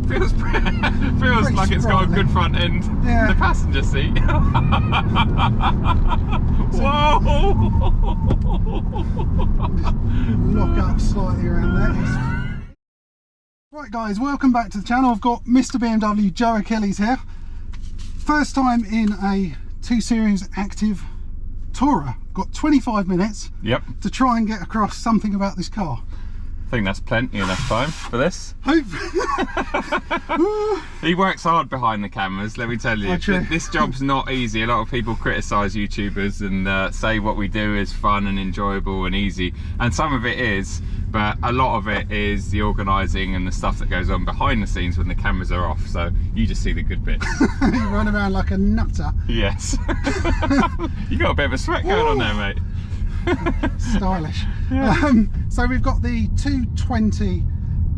feels like it's got a good front end. Yeah. The passenger seat. Whoa! Lock up slightly around there. Right guys, welcome back to the channel. I've got Mr. BMW Joe Achilles here. First time in a 2 Series active tourer. Got 25 minutes to try and get across something about this car. I think that's plenty enough time for this. Hopefully. He works hard behind the cameras, let me tell you. This job's not easy. A lot of people criticise YouTubers and say what we do is fun and enjoyable and easy. And some of it is, but a lot of it is the organising and the stuff that goes on behind the scenes when the cameras are off. So you just see the good bits. You run around like a nutter. Yes. You got a bit of a sweat going on there, mate. Stylish. Yeah. So we've got the 220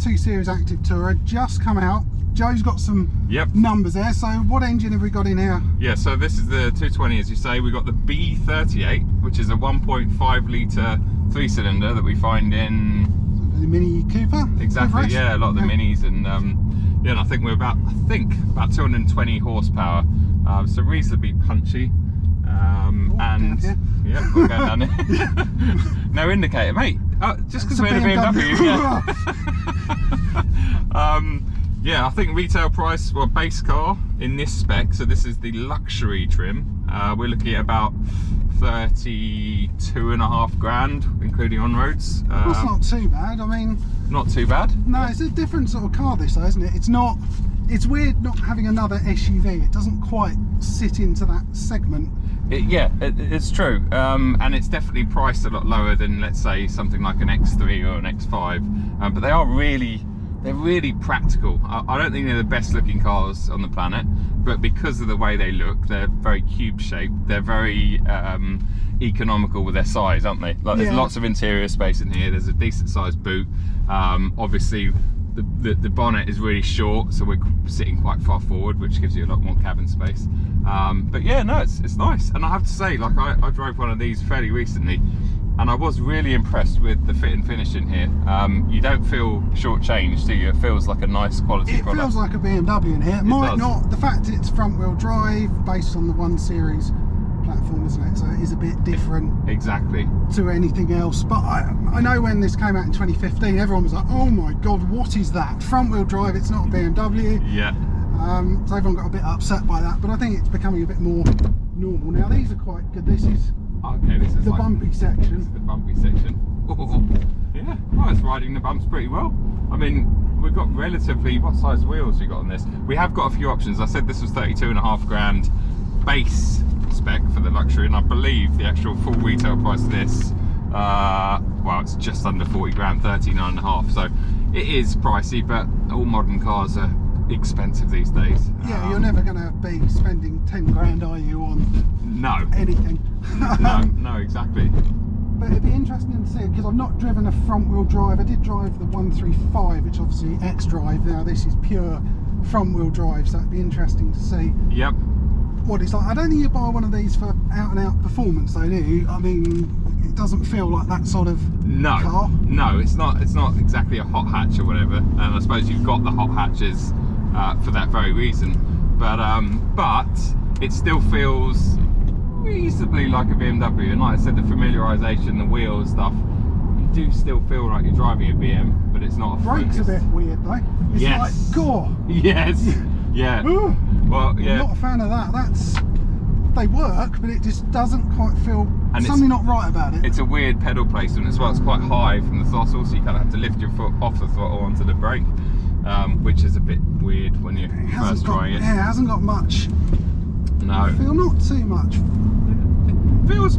2 Series active tourer just come out. Joe's got some numbers there. So what engine have we got in here? Yeah, so this is the 220, as you say. We've got the B38, which is a 1.5 litre 3-cylinder that we find in the Mini Cooper. Exactly. Yeah, a lot of the minis, and yeah, and I think we're about 220 horsepower. So reasonably punchy. And yeah, we're going down here. No indicator, mate. Just because we're in a BMW. Yeah, I think retail price, well, base car in this spec, so this is the luxury trim, we're looking at about 32.5 grand, including on roads. That's not too bad. I mean, not too bad. No, it's a different sort of car, this though, isn't it? It's not. It's weird not having another SUV. It doesn't quite sit into that segment. It's true, and it's definitely priced a lot lower than, let's say, something like an X3 or an X5. But they are they're really practical. I don't think they're the best looking cars on the planet, but because of the way they look, they're very cube shaped. They're very economical with their size, aren't they? Like, there's lots of interior space in here. There's a decent sized boot. Obviously, the bonnet is really short, so we're sitting quite far forward, which gives you a lot more cabin space. But yeah, no, it's nice. And I have to say, like, I drove one of these fairly recently, and I was really impressed with the fit and finish in here. You don't feel shortchanged, do you? It feels like a nice quality product. It feels like a BMW in here. It might not. The fact it's front wheel drive based on the 1 Series platform, isn't it? So it is a bit different to anything else. But I know when this came out in 2015, everyone was like, oh my god, what is that? Front wheel drive, it's not a BMW. Yeah. So everyone got a bit upset by that, but I think it's becoming a bit more normal now. These are quite good. This is the like, bumpy section. This is the bumpy section. Oh, yeah, well, it's riding the bumps pretty well. I mean, we've got relatively, what size wheels we got on this? We have got a few options. I said this was 32.5 grand base spec for the luxury, and I believe the actual full retail price of this, well, it's just under 40 grand, 39.5. So it is pricey, but all modern cars are expensive these days. Yeah, you're never going to be spending 10 grand, are you, on anything? No, exactly. But it'd be interesting to see, because I've not driven a front wheel drive. I did drive the 135, which obviously X-Drive. Now this is pure front wheel drive, so it'd be interesting to see what it's like. I don't think you buy one of these for out and out performance though, do you? I mean, it doesn't feel like that sort of car. No, it's not exactly a hot hatch or whatever, and I suppose you've got the hot hatches for that very reason, but it still feels reasonably like a BMW. And like I said, the familiarisation, the wheels stuff, you do still feel like you're driving a BM, but it's not a Brakes a bit weird though. It's like gore. Yes. Yeah. Well, yeah. I'm not a fan of that. They work, but it just doesn't quite feel, and something not right about it. It's a weird pedal placement as well. It's quite high from the throttle, so you kind of have to lift your foot off the throttle onto the brake, which is a bit weird when you're first trying it. Yeah, it hasn't got much. No. Feel not too much. Feels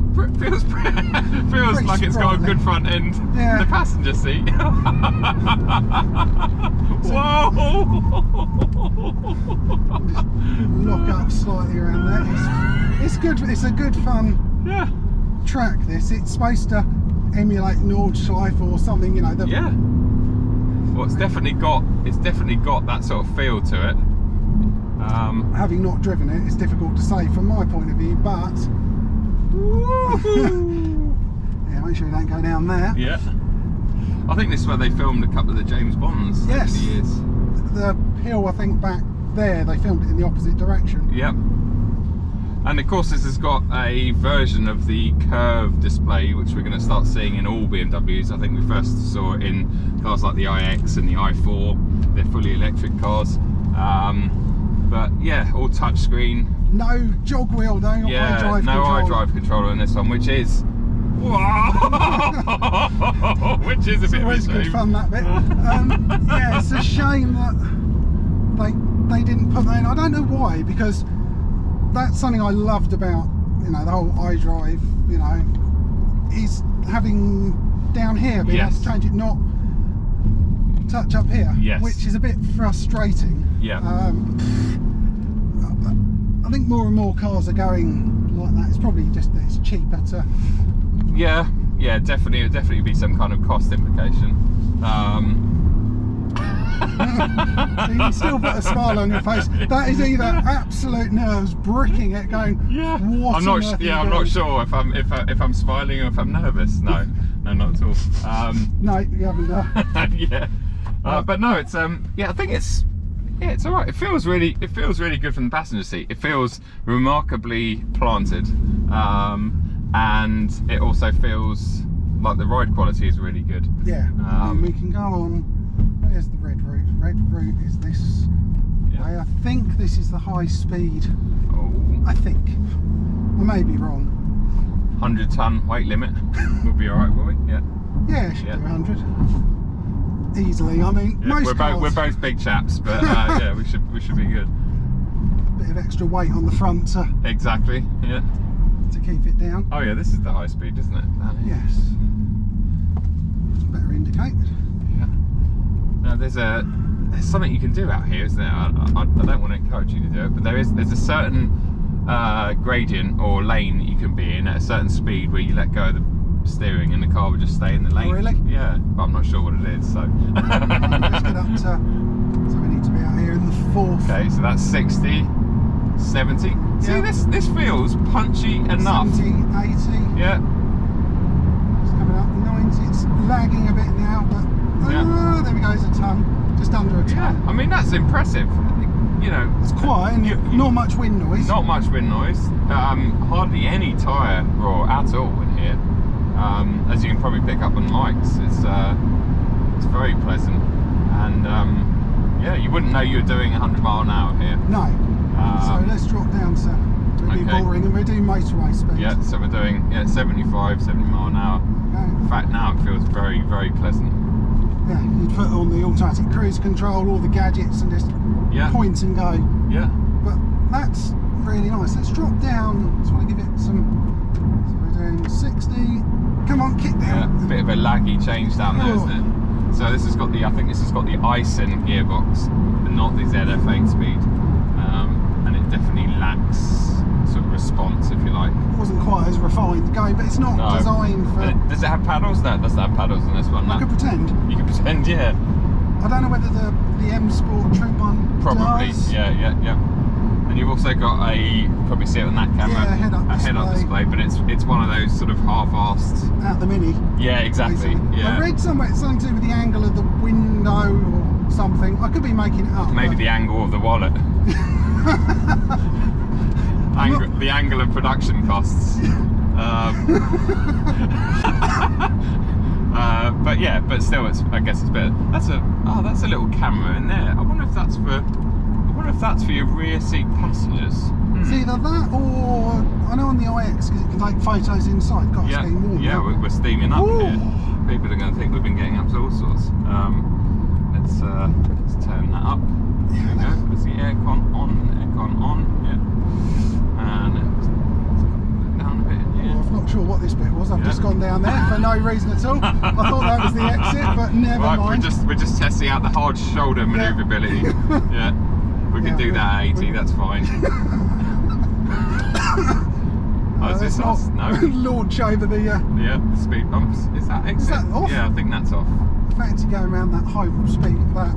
like it's got a good front end. Yeah. The passenger seat. Whoa! Lock up slightly around there. It's good. It's a good fun track. This. It's supposed to emulate Nordschleife or something. You know. Well, it's definitely got that sort of feel to it. Having not driven it, it's difficult to say from my point of view, but. Yeah, make sure you don't go down there. Yeah. I think this is where they filmed a couple of the James Bonds over the years. the hill, I think back there, they filmed it in the opposite direction. Yep. And of course this has got a version of the curve display, which we're going to start seeing in all BMWs. I think we first saw it in cars like the iX and the i4. They're fully electric cars. But yeah, all touchscreen. No jog wheel though, yeah, iDrive no control. iDrive controller in this one, which is which is a bit Always good fun, that bit. Yeah, it's a shame that they didn't put that in. I don't know why, because that's something I loved about, you know, the whole iDrive, you know, is having down here being able to change it, not touch up here, which is a bit frustrating. Yeah. I think more and more cars are going like that. It's probably just that it's cheaper to. Yeah, definitely. It'd definitely be some kind of cost implication. So you can still put a smile on your face. That is either absolute nerves bricking it, going. Yeah. What I'm not. I'm not sure if I'm smiling or if I'm nervous. No, not at all. No, you haven't done. Yeah. But no, it's yeah, I think it's all right. It feels really good from the passenger seat. It feels remarkably planted, and it also feels like the ride quality is really good. Yeah. And we can go on. Where's the red route? Red route is this way. I think this is the high speed. Oh. I think. I may be wrong. 100-ton weight limit. We'll be all right, will we? Yeah. Yeah, it should do 100. Easily. I mean, most cars, we're both big chaps, but yeah, we should be good. Bit of extra weight on the front to exactly. Yeah. To keep it down. Oh yeah, this is the high speed, isn't it? Yes. It's better indicated. Yeah. Now there's something you can do out here, isn't there? I don't want to encourage you to do it, but there's a certain gradient or lane that you can be in at a certain speed where you let go of the steering and the car will just stay in the lane. Oh, really? Yeah, but I'm not sure what it is, so. Let's get up to, so we need to be out here in the fourth. Okay, so that's 60, 70. Yeah. See, this feels punchy enough. 70, 80. Yeah. It's coming up 90. It's lagging a bit now, but there we go, it's a ton. Just under a ton. Yeah, I mean, that's impressive. You know, it's quiet and not much wind noise. Not much wind noise. Hardly any tyre roar at all in here. As you can probably pick up on mics, it's very pleasant, and yeah, you wouldn't know you were doing 100 mile an hour here. No. So let's drop down to really boring, and we're doing motorway speed. Yeah, so we're doing 75, 70 mile an hour. Okay. In fact, now it feels very, very pleasant. Yeah, you'd put on the automatic cruise control, all the gadgets, and just point and go. Yeah. But that's really nice. Let's drop down. Just want to give it some. So we're doing 60. Come on, kick down. Yeah, a bit of a laggy change down there, isn't it? So this has got the, I think this has got the Ison gearbox, but not the ZF8 speed, and it definitely lacks sort of response, if you like. It wasn't quite as refined going, but it's not designed for. Does it have paddles? No, it doesn't have paddles in this one. I could pretend. You can pretend, yeah. I don't know whether the M Sport Trim one probably does. Yeah. And you've also got you probably see it on that camera, a head-up display, but it's one of those sort of half-assed. At the Mini. Yeah, exactly. Yeah. I read somewhere it's something to do with the angle of the window or something. I could be making it up. Maybe the angle of the wallet. The angle of production costs. But yeah, but still, I guess it's better. That's a little camera in there. I wonder if that's for your rear seat passengers. It's either that or I know on the iX because it can take photos inside. God, it's getting warm. Yeah, we're steaming up here. People are going to think we've been getting up to all sorts. Let's turn that up. There we go. There's the aircon on. Yeah. And let's down a bit. Yeah. Well, I'm not sure what this bit was. I've just gone down there for no reason at all. I thought that was the exit, but never mind. We're just testing out the hard shoulder manoeuvrability. Yeah. We can do that at 80. That's fine. Is this off? No. Launch over the. The speed bumps. Is that exit? Is that off? Yeah, I think that's off. Fancy going around that high speed, that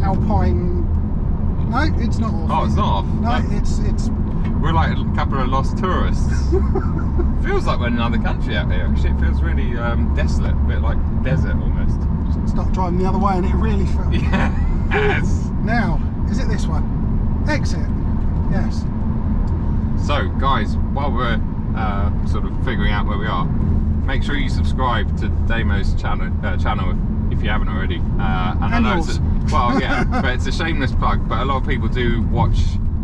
Alpine. No, it's not off. Oh, it's not off. No, it's. We're like a couple of lost tourists. Feels like we're in another country out here. Actually, it feels really desolate, a bit like desert almost. Start driving the other way, and it really feels. Yes. Now, is it this one? Exit. Yes. So guys, while we're sort of figuring out where we are, make sure you subscribe to Damo's channel if you haven't already. And I know yours. well, yeah, but it's a shameless plug. But a lot of people do watch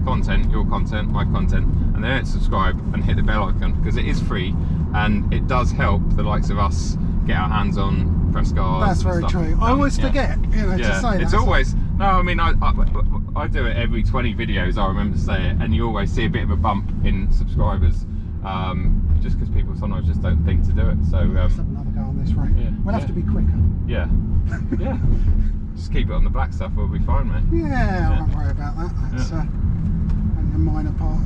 content, your content, my content, and they don't subscribe and hit the bell icon because it is free and it does help the likes of us get our hands on press cars. That's very true. I always forget, to say that. It's always, no, I mean, I do it every 20 videos, I remember to say it, and you always see a bit of a bump in subscribers, just because people sometimes just don't think to do it. So let's have another go on this route. Yeah, we'll have to be quicker. Yeah, yeah. Just keep it on the black stuff, we'll be fine, mate. Yeah, I won't worry about that. That's only a minor part of.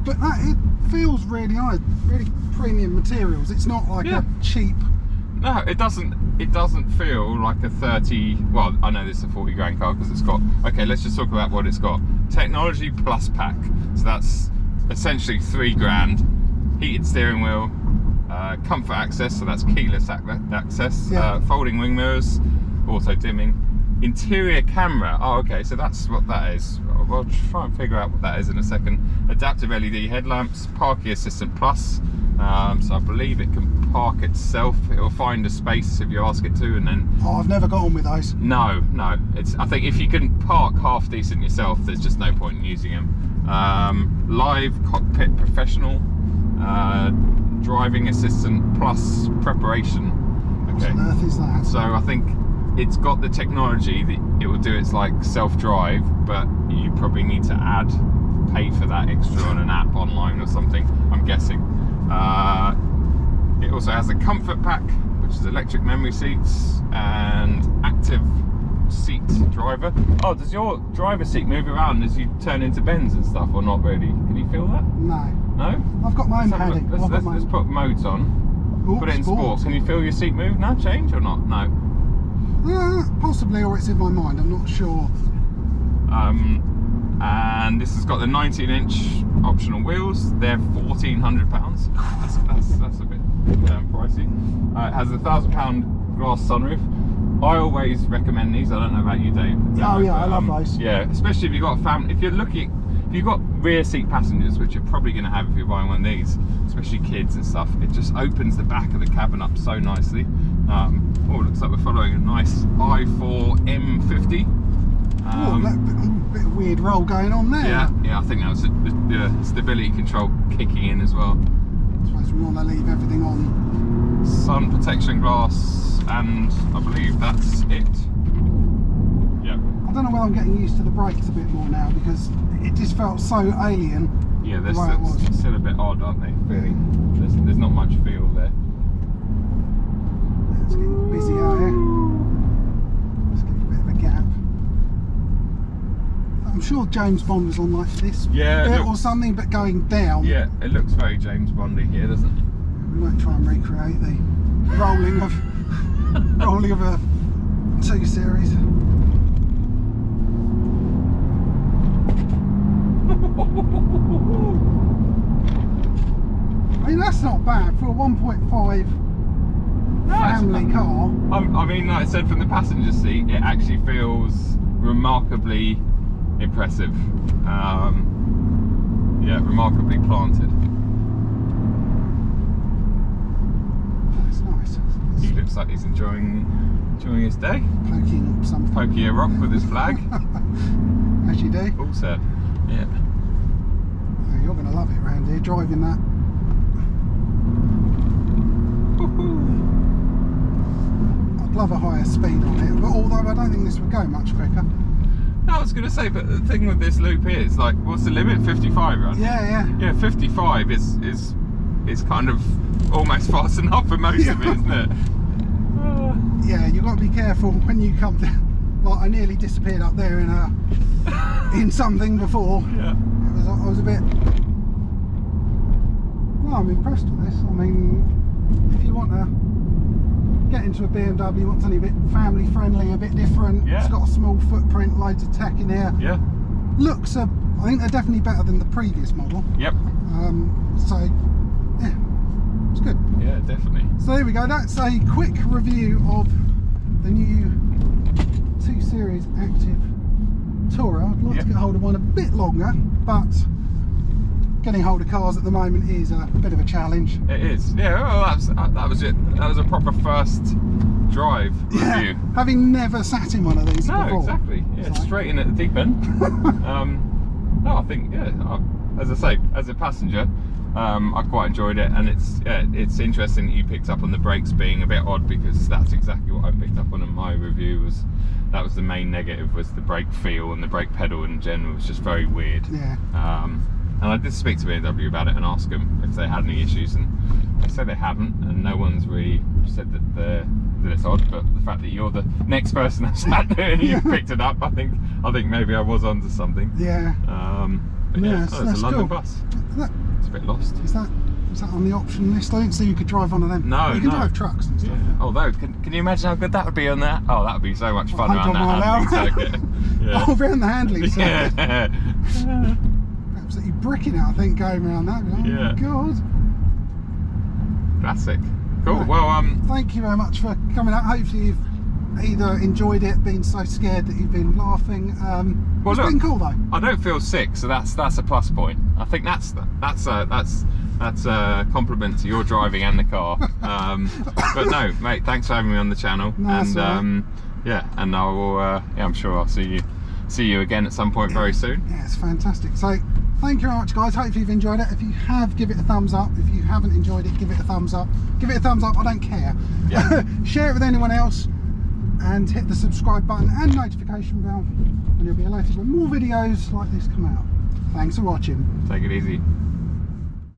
But it feels really nice, really premium materials. It's not like a cheap. No, it doesn't feel like a 30, well, I know this is a 40 grand car because it's got, okay, let's just talk about what it's got. Technology Plus Pack, so that's essentially 3 grand, heated steering wheel, comfort access, so that's keyless access, folding wing mirrors, auto dimming, interior camera, oh okay, so that's what that is. We'll try and figure out what that is in a second. Adaptive LED headlamps, parking assistant plus, so I believe it can park itself. It will find a space if you ask it to, and then. Oh, I've never got on with those. No. I think if you can park half decent yourself, there's just no point in using them. Live cockpit professional, driving assistant plus preparation. Okay. What on earth is that? So I think it's got the technology that it will do its like self-drive, but you probably need to pay for that extra on an app online or something, I'm guessing. It also has a comfort pack, which is electric memory seats and active seat driver. Oh, does your driver seat move around as you turn into bends and stuff, or not really? Can you feel that? No. No? I've got my own padding. Let's put modes on. Ooh, put it in sport. Can you feel your seat move now? Change or not? No. Possibly, or it's in my mind. I'm not sure. And this has got the 19-inch optional wheels. They're £1,400. That's a bit pricey. It has a £1,000 glass sunroof. I always recommend these. I don't know about you, Dave. Oh yeah, I love those. Yeah, especially if you've got a family. If you've got rear seat passengers, which you're probably going to have if you're buying one of these, especially kids and stuff, it just opens the back of the cabin up so nicely. Oh, it looks like we're following a nice i4 M50. Bit of weird roll going on there. Yeah, I think that was the stability control kicking in as well. I suppose we want to leave everything on. Sun protection glass, and I believe that's it. Yeah. I don't know whether I'm getting used to the brakes a bit more now, because it just felt so alien. Yeah, they're still a bit odd, aren't they? Feeling there's not much feel there. It's getting busy out here. Let's give it a bit of a gap. I'm sure James Bond was on like this bit or something, but going down. Yeah, it looks very James Bondy here, doesn't it? We won't try and recreate the rolling of a 2 Series. I mean, that's not bad for a 1.5 family car. I mean, like I said, from the passenger seat, it actually feels remarkably impressive. Yeah, remarkably planted. That's nice. He looks like he's enjoying his day. Poking something. Poking a rock with his flag. As you do. All said. Yeah. Oh, you're going to love it around here, driving that. I'd love a higher speed on it, but although I don't think this would go much quicker. No, I was going to say, but the thing with this loop here is, like, what's the limit? 55, right? Yeah. Yeah, 55 is kind of almost fast enough for most of it, isn't it? Yeah, you've got to be careful when you come down. Like, I nearly disappeared up there in something before. Yeah. I was a bit. Well, I'm impressed with this. I mean, if you want to get into a BMW, you want something a bit family friendly, a bit different. Yeah. It's got a small footprint, loads of tech in here. Yeah. Looks, I think they're definitely better than the previous model. Yep. So, yeah, it's good. Yeah, definitely. So there we go. That's a quick review of the new 2 Series Active Tourer. I'd like to get hold of one a bit longer, but getting hold of cars at the moment is a bit of a challenge. It is. Yeah, well, that was it. That was a proper first drive review. Having never sat in one of these before. No, exactly. Yeah, straight in at the deep end. No, I think, as I say, as a passenger, I quite enjoyed it, and it's interesting that you picked up on the brakes being a bit odd, because that's exactly what I picked up on in my review. That was the main negative, was the brake feel, and the brake pedal in general was just very weird. Yeah. And I did speak to BMW about it and ask them if they had any issues, and they said they haven't, and no one's really said that it's odd. But the fact that you're the next person that sat there and you picked it up, I think maybe I was onto something. Yeah. But yes, it's a London cool. bus. It's a bit lost. Is that on the option list? I didn't see you could drive one of them. No, you can drive trucks and stuff. Yeah. Although, can you imagine how good that would be on that? Oh, that would be so much fun around that handling circuit. Yeah. Oh, around the handling circuit. Yeah. Absolutely bricking it, I think, going around that. Oh, yeah. God. Classic. Cool. Right. Well, thank you very much for coming out. Hopefully you've either enjoyed it, been so scared that you've been laughing. It's been cool though. I don't feel sick, so that's a plus point. I think that's a compliment to your driving and the car. But no, mate, thanks for having me on the channel. No, and yeah, and I will. I'm sure I'll see you again at some point very soon. Yeah, it's fantastic. So thank you very much, guys. Hopefully you've enjoyed it. If you have, give it a thumbs up. If you haven't enjoyed it, give it a thumbs up. Give it a thumbs up, I don't care. Yeah. Share it with anyone else, and hit the subscribe button and notification bell, and you'll be alerted when more videos like this come out. Thanks for watching. Take it easy.